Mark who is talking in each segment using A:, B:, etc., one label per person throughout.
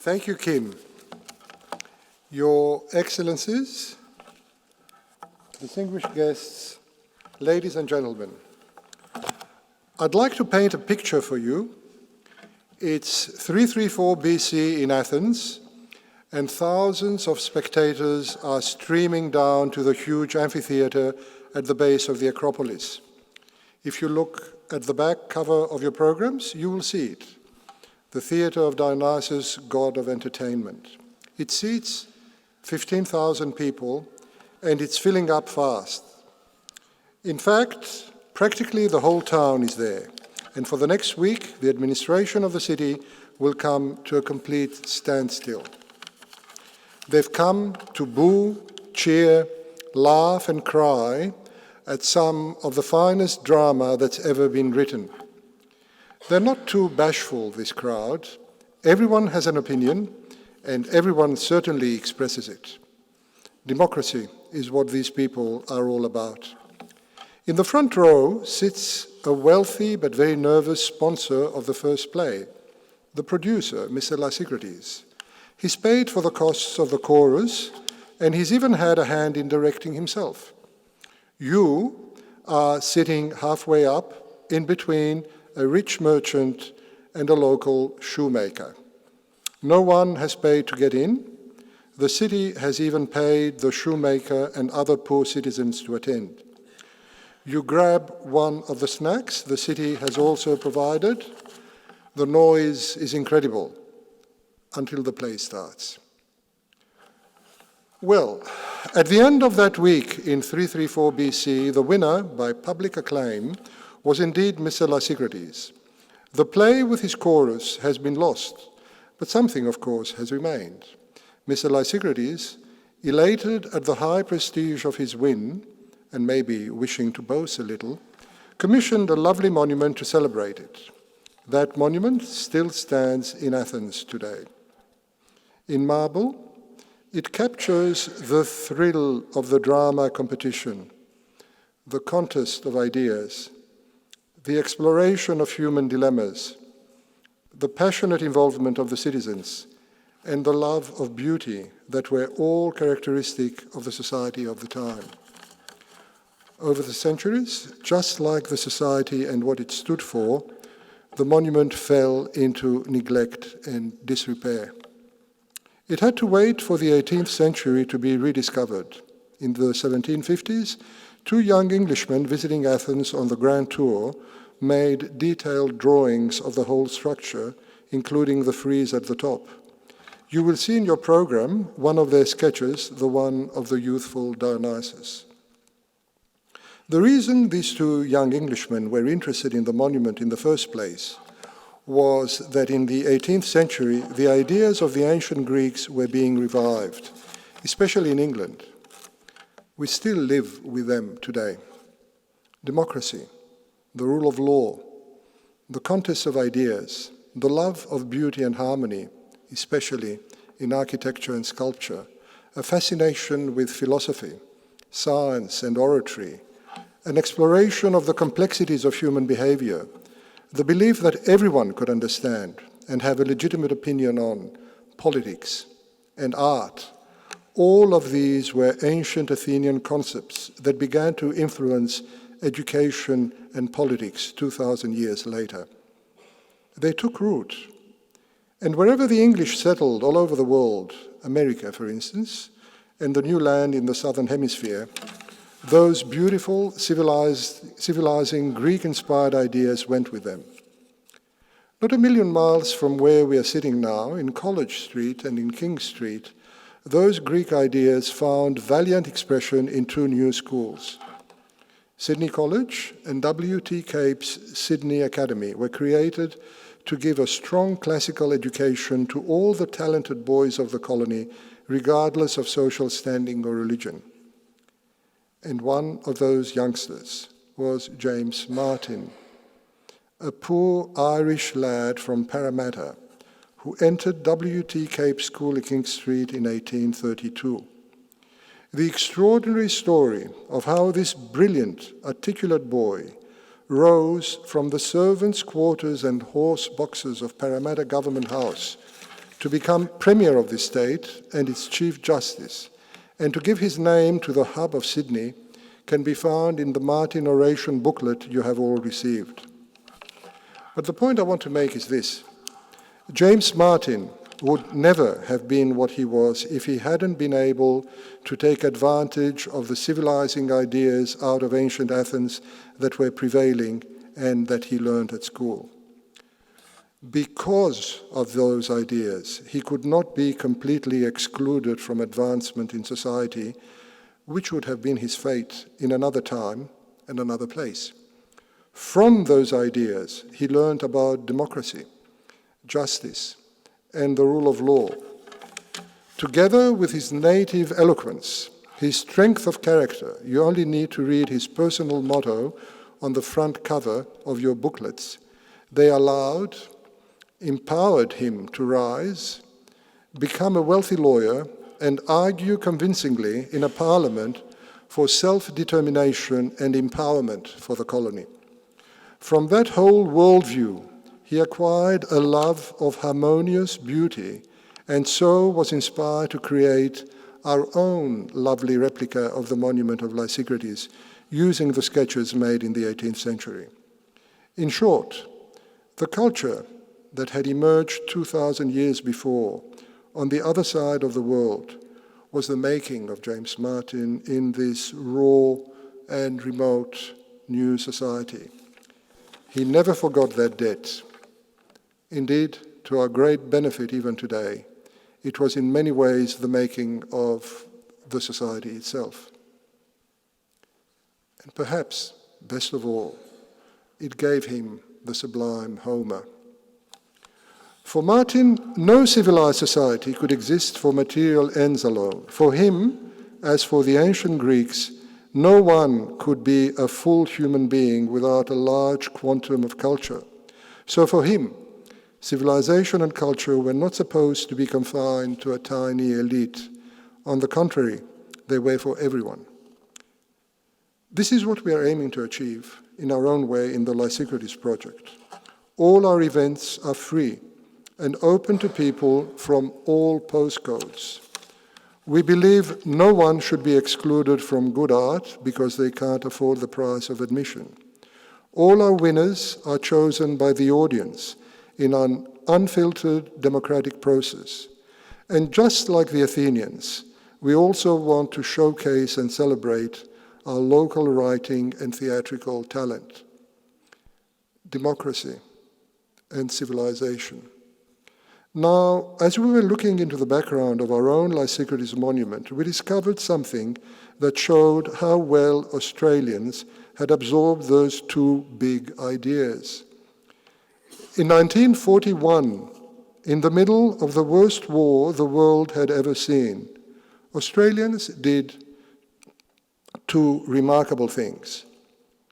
A: Thank you, Kim. Your Excellencies, distinguished guests, ladies and gentlemen, I'd like to paint a picture for you. It's 334 BC in Athens, and thousands of spectators are streaming down to the huge amphitheater at the base of the Acropolis. If you look at the back cover of your programs, you will see it. The theater of Dionysus, god of entertainment. It seats 15,000 people, and it's filling up fast. In fact, practically the whole town is there. And for the next week, the administration of the city will come to a complete standstill. They've come to boo, cheer, laugh, and cry at some of the finest drama that's ever been written. They're not too bashful, this crowd. Everyone has an opinion, and everyone certainly expresses it. Democracy is what these people are all about. In the front row sits a wealthy but very nervous sponsor of the first play, the producer, Mr. Lysicrates. He's paid for the costs of the chorus, and he's even had a hand in directing himself. You are sitting halfway up, in between a rich merchant and a local shoemaker. No one has paid to get in. The city has even paid the shoemaker and other poor citizens to attend. You grab one of the snacks the city has also provided. The noise is incredible until the play starts. Well, at the end of that week in 334 BC, the winner, by public acclaim, was indeed Mr. Lysicrates. The play with his chorus has been lost, but something, of course, has remained. Mr. Lysicrates, elated at the high prestige of his win, and maybe wishing to boast a little, commissioned a lovely monument to celebrate it. That monument still stands in Athens today. In marble, it captures the thrill of the drama competition, the contest of ideas, the exploration of human dilemmas, the passionate involvement of the citizens, and the love of beauty that were all characteristic of the society of the time. Over the centuries, just like the society and what it stood for, the monument fell into neglect and disrepair. It had to wait for the 18th century to be rediscovered. In the 1750s, two young Englishmen visiting Athens on the Grand Tour made detailed drawings of the whole structure, including the frieze at the top. You will see in your program one of their sketches, the one of the youthful Dionysus. The reason these two young Englishmen were interested in the monument in the first place was that in the 18th century, the ideas of the ancient Greeks were being revived, especially in England. We still live with them today. Democracy, the rule of law, the contest of ideas, the love of beauty and harmony, especially in architecture and sculpture, a fascination with philosophy, science and oratory, an exploration of the complexities of human behavior, the belief that everyone could understand and have a legitimate opinion on politics and art. All of these were ancient Athenian concepts that began to influence education and politics 2,000 years later. They took root. And wherever the English settled all over the world, America, for instance, and the new land in the southern hemisphere, those beautiful, civilizing, Greek-inspired ideas went with them. Not a million miles from where we are sitting now, in College Street and in King Street, those Greek ideas found valiant expression in two new schools. Sydney College and W.T. Cape's Sydney Academy were created to give a strong classical education to all the talented boys of the colony, regardless of social standing or religion. And one of those youngsters was James Martin, a poor Irish lad from Parramatta who entered W.T. Cape School at King Street in 1832. The extraordinary story of how this brilliant, articulate boy rose from the servants' quarters and horse boxes of Parramatta Government House to become Premier of the state and its Chief Justice, and to give his name to the hub of Sydney can be found in the Martin oration booklet you have all received. But the point I want to make is this. James Martin would never have been what he was if he hadn't been able to take advantage of the civilizing ideas out of ancient Athens that were prevailing and that he learned at school. Because of those ideas, he could not be completely excluded from advancement in society, which would have been his fate in another time and another place. From those ideas, he learned about democracy, justice, and the rule of law. Together with his native eloquence, his strength of character, you only need to read his personal motto on the front cover of your booklets. They empowered him to rise, become a wealthy lawyer, and argue convincingly in a parliament for self-determination and empowerment for the colony. From that whole worldview, he acquired a love of harmonious beauty, and so was inspired to create our own lovely replica of the monument of Lysicrates, using the sketches made in the 18th century. In short, the culture that had emerged 2,000 years before on the other side of the world was the making of James Martin in this raw and remote new society. He never forgot that debt. Indeed, to our great benefit even today, it was in many ways the making of the society itself. And perhaps, best of all, it gave him the sublime Homer. For Martin, no civilized society could exist for material ends alone. For him, as for the ancient Greeks, no one could be a full human being without a large quantum of culture. So for him, civilization and culture were not supposed to be confined to a tiny elite. On the contrary, they were for everyone. This is what we are aiming to achieve in our own way in the Lysicrates project. All our events are free and open to people from all postcodes. We believe no one should be excluded from good art because they can't afford the price of admission. All our winners are chosen by the audience in an unfiltered democratic process. And just like the Athenians, we also want to showcase and celebrate our local writing and theatrical talent, democracy, and civilization. Now, as we were looking into the background of our own Lysicrates monument, we discovered something that showed how well Australians had absorbed those two big ideas. In 1941, in the middle of the worst war the world had ever seen, Australians did two remarkable things.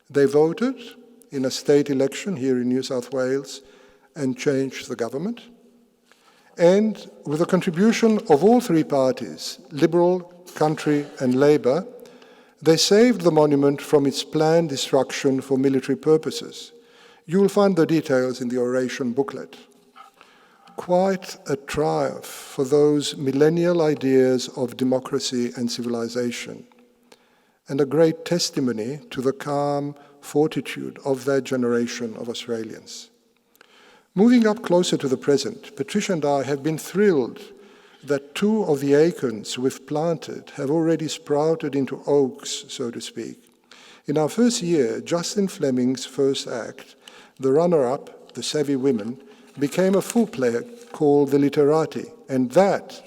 A: They voted in a state election here in New South Wales and changed the government. And with the contribution of all three parties, Liberal, Country and Labour, they saved the monument from its planned destruction for military purposes. You will find the details in the oration booklet. Quite a triumph for those millennial ideas of democracy and civilization, and a great testimony to the calm fortitude of that generation of Australians. Moving up closer to the present, Patricia and I have been thrilled that two of the acorns we've planted have already sprouted into oaks, so to speak. In our first year, Justin Fleming's first act, the runner-up, The Savvy Women, became a full play called The Literati, and that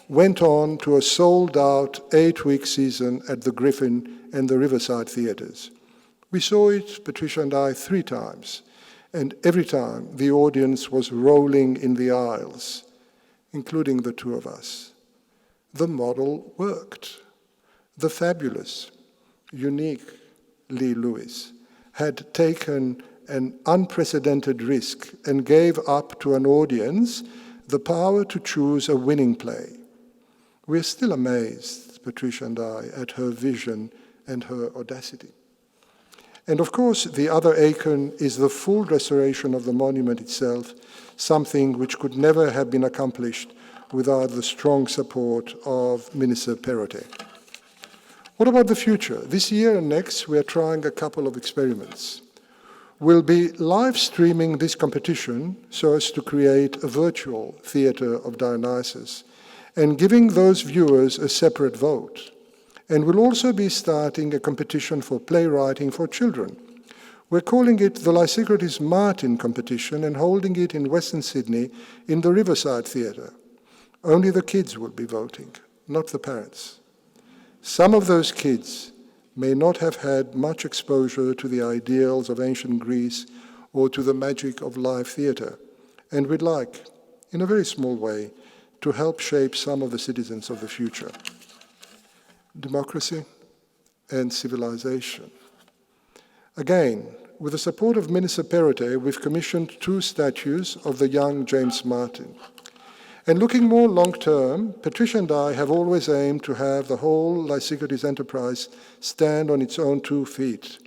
A: went on to a sold-out 8-week season at the Griffin and the Riverside theatres. We saw it, Patricia and I, 3 times, and every time the audience was rolling in the aisles, including the two of us. The model worked. The fabulous, unique Lee Lewis had taken an unprecedented risk and gave up to an audience the power to choose a winning play. We're still amazed, Patricia and I, at her vision and her audacity. And of course, the other acorn is the full restoration of the monument itself, something which could never have been accomplished without the strong support of Minister Perrottet. What about the future? This year and next, we are trying a couple of experiments. We'll be live streaming this competition so as to create a virtual theatre of Dionysus and giving those viewers a separate vote. And we'll also be starting a competition for playwriting for children. We're calling it the Lysicrates Martin competition and holding it in Western Sydney in the Riverside Theatre. Only the kids will be voting, not the parents. Some of those kids may not have had much exposure to the ideals of ancient Greece or to the magic of live theatre, and we'd like, in a very small way, to help shape some of the citizens of the future. Democracy and civilization. Again, with the support of Minister Perrottet, we've commissioned 2 statues of the young James Martin. And looking more long-term, Patricia and I have always aimed to have the whole Lysicrates enterprise stand on its own 2 feet.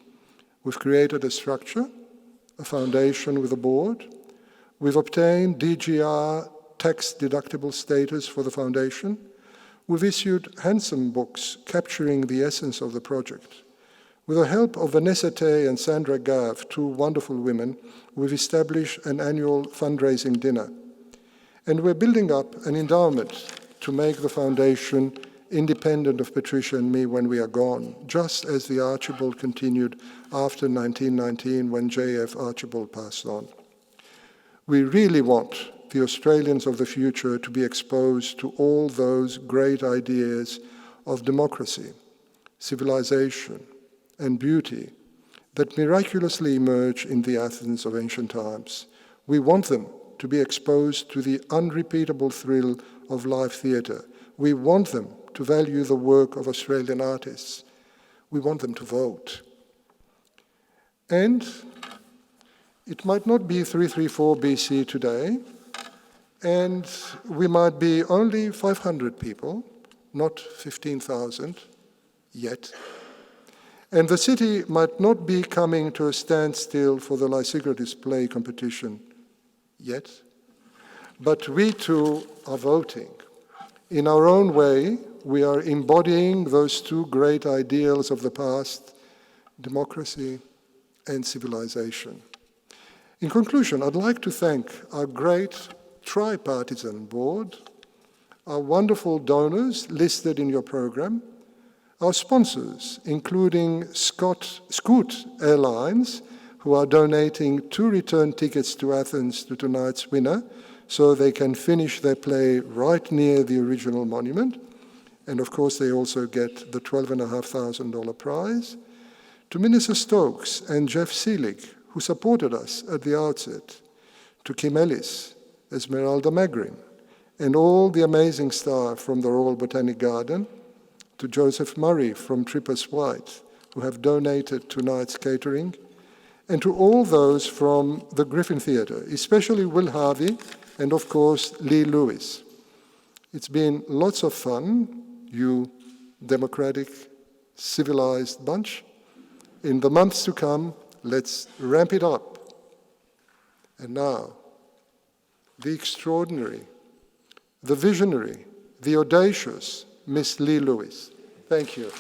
A: We've created a structure, a foundation with a board. We've obtained DGR tax-deductible status for the foundation. We've issued handsome books capturing the essence of the project. With the help of Vanessa Tay and Sandra Gav, 2 wonderful women, we've established an annual fundraising dinner. And we're building up an endowment to make the foundation independent of Patricia and me when we are gone, just as the Archibald continued after 1919 when J.F. Archibald passed on. We really want the Australians of the future to be exposed to all those great ideas of democracy, civilization, and beauty that miraculously emerge in the Athens of ancient times. We want them to be exposed to the unrepeatable thrill of live theatre. We want them to value the work of Australian artists. We want them to vote. And it might not be 334 BC today, and we might be only 500 people, not 15,000 yet. And the city might not be coming to a standstill for the Lysicrates play competition yet. But we too are voting. In our own way, we are embodying those 2 great ideals of the past, democracy and civilization. In conclusion, I'd like to thank our great tripartisan board, our wonderful donors listed in your program, our sponsors, including Scoot Airlines, who are donating 2 return tickets to Athens to tonight's winner, so they can finish their play right near the original monument. And of course, they also get the $12,500 prize. To Minister Stokes and Jeff Seelig, who supported us at the outset. To Kim Ellis, Esmeralda Magrin, and all the amazing staff from the Royal Botanic Garden. To Joseph Murray from Trippers White, who have donated tonight's catering. And to all those from the Griffin Theatre, especially Will Harvey, and of course, Lee Lewis. It's been lots of fun, you democratic, civilized bunch. In the months to come, let's ramp it up. And now, the extraordinary, the visionary, the audacious Miss Lee Lewis. Thank you.